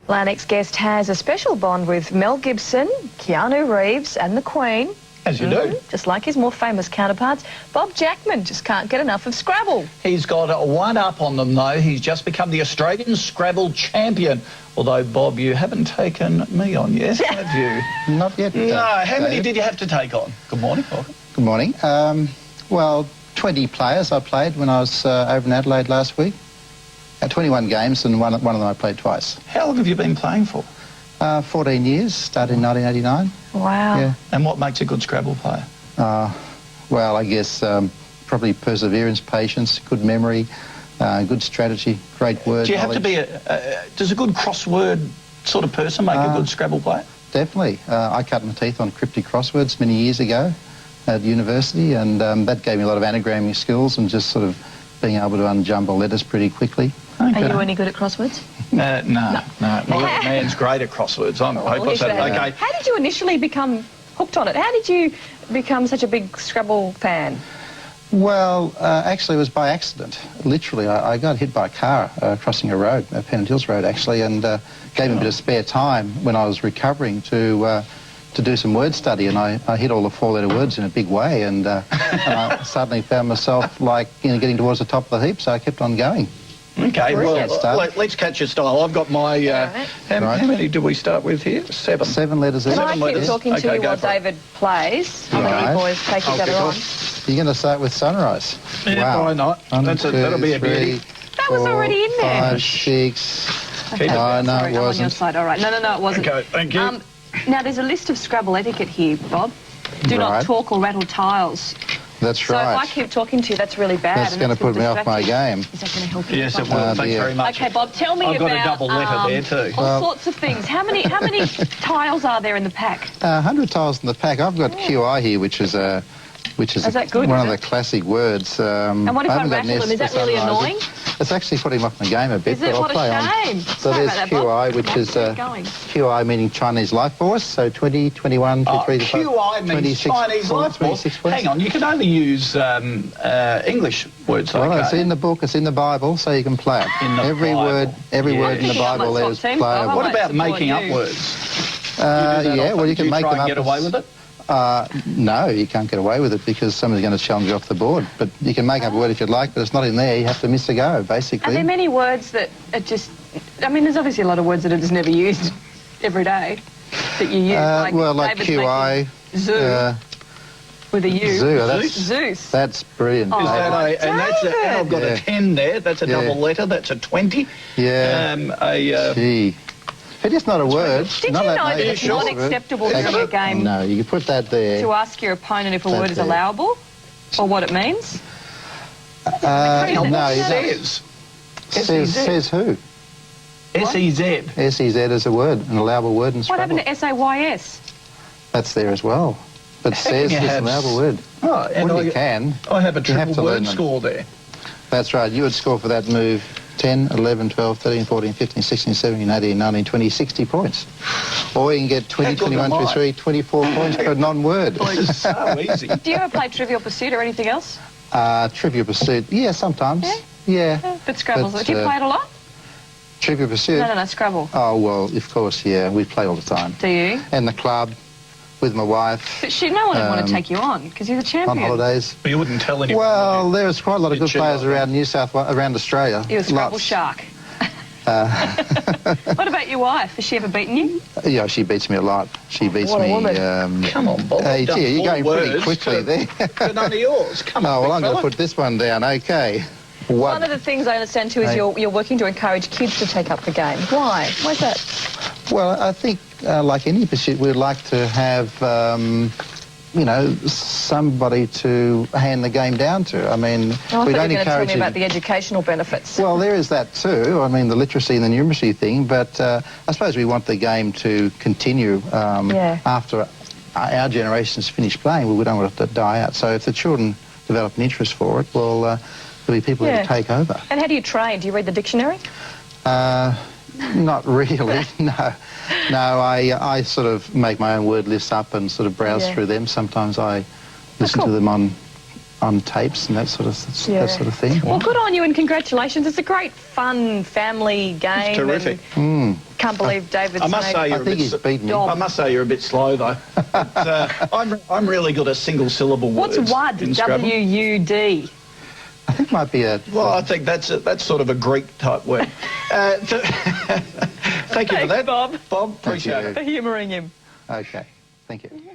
Our next guest has a special bond with Mel Gibson, Keanu Reeves and the Queen. As you do. Just like his more famous counterparts. Bob Jackman just can't get enough of Scrabble. He's got a one-up on them, though. He's just become the Australian Scrabble champion. Although, Bob, you haven't taken me on yet, have you? Not yet. No. How many did you have to take on? Good morning, welcome. Good morning. Well, 20 players I played when I was over in Adelaide last week. 21 games, and one of them I played twice. How long have you been playing for? 14 years, started in 1989. Wow. Yeah. And what makes a good Scrabble player? Well, I guess probably perseverance, patience, good memory, good strategy, great word Do you have to be does a good crossword sort of person make a good Scrabble player? Definitely. I cut my teeth on cryptic crosswords many years ago at university, and that gave me a lot of anagramming skills and just sort of being able to unjumble letters pretty quickly. Okay. Are you any good at crosswords? No. Man's great at crosswords. I'm hopeless at it. Okay. How did you initially become hooked on it? How did you become such a big Scrabble fan? Well, actually it was by accident. Literally, I got hit by a car crossing a road, Pennant Hills Road actually, and gave me a bit of spare time when I was recovering to do some word study, and I hit all the four-letter words in a big way, and I suddenly found myself like getting towards the top of the heap, so I kept on going. Okay, well, let's catch your style. I've got my... how many do we start with here? 7. 7 letters. Can I keep talking to you while David plays? How you boys take each other on? You're going to start with Sunrise. Yeah, why not? That'll be a beauty. That was already in there. 5, 6... Okay. No, it I'm on your wasn't. side. All right. No, it wasn't. Okay, thank you. Now, there's a list of Scrabble etiquette here, Bob. Do not talk or rattle tiles. That's right. So if I keep talking to you, that's really bad. That's going to put me off my game. Is that going to help you? Yes, it will. Thanks very much. Okay, Bob, tell me I've about... got a double letter there too. All sorts of things. How many tiles are there in the pack? 100 tiles in the pack. I've got QI here, which is that good, one of the classic words. And what if I rattle them? Is that really annoying? It's actually putting off my game a bit. Is it? What a shame. So there's QI, which is QI meaning Chinese life force. So 20, 21, 23, QI means Chinese life force. Hang on, you can only use English words like that. Well, it's in the book, it's in the Bible, so you can play it. Every word in the Bible there is playable. What about making up words? Yeah, well, you can make them up. Do you try and get away with it? No, you can't get away with it because somebody's going to challenge you off the board. But you can make up a word if you'd like, but it's not in there. You have to miss a go, basically. Are there many words that are just... I mean, there's obviously a lot of words that are just never used every day that you use. Like QI. Zoo. With a U. Zeus. That's brilliant. Oh, and I've got a 10 there. That's a double letter. That's a 20. Yeah. Gee. If it's not a word... Did you know that it's not acceptable during a game... No, you can put that there. ...to ask your opponent if a word is allowable or what it means? No, says. Says who? S-E-Z. S-E-Z is a word, an allowable word in Scrabble. What happened to S-A-Y-S? That's there as well. But says is an allowable word. Oh, and you can. I have a triple word score there. That's right. You would score for that move 10, 11, 12, 13, 14, 15, 16, 17, 18, 19, 20, 60 points. Or you can get 20, 21, 23, 24 points per non-word. This is so easy. Do you ever play Trivial Pursuit or anything else? Trivial Pursuit, yeah, sometimes. Yeah. But Scrabble, do you play it a lot? Trivial Pursuit? No, Scrabble. Oh, well, of course, yeah, we play all the time. Do you? And the club, with my wife. But no one would want to take you on, because you're the champion. On holidays. But you wouldn't tell anyone. Well, there's quite a lot of good players around around Australia. You're a Scrabble shark. What about your wife? Has she ever beaten you? Yeah, she beats me a lot. She beats me. Come on, Bob. Hey, gee, you're going pretty quickly there. But none of yours. Come on. Oh, well, I'm going to put this one down. Okay. One of the things I understand too is you're working to encourage kids to take up the game. Why? Why is that? Well, I think like any pursuit, we'd like to have somebody to hand the game down to. I mean, we don't encourage you. Going to tell me about the educational benefits. Well, there is that too. I mean, the literacy and the numeracy thing. But I suppose we want the game to continue after our generation's finished playing. We don't want it to die out. So if the children develop an interest for it, well, there'll be people who take over. And how do you train? Do you read the dictionary? Not really, no. No, I sort of make my own word lists up and sort of browse through them. Sometimes I listen to them on tapes and that sort of thing. Well, good on you and congratulations. It's a great, fun family game. It's terrific. Can't believe David's I must made... say you're I think he's beaten me. Dom. I must say you're a bit slow though. But, I'm really good at single syllable words. What's WUD? in Scrabble. W-U-D. I think might be a... Well, I think that's sort of a Greek type word. Thank you for Thanks, that, Bob. Bob, appreciate you. it. For humouring him. Okay, thank you. Yeah.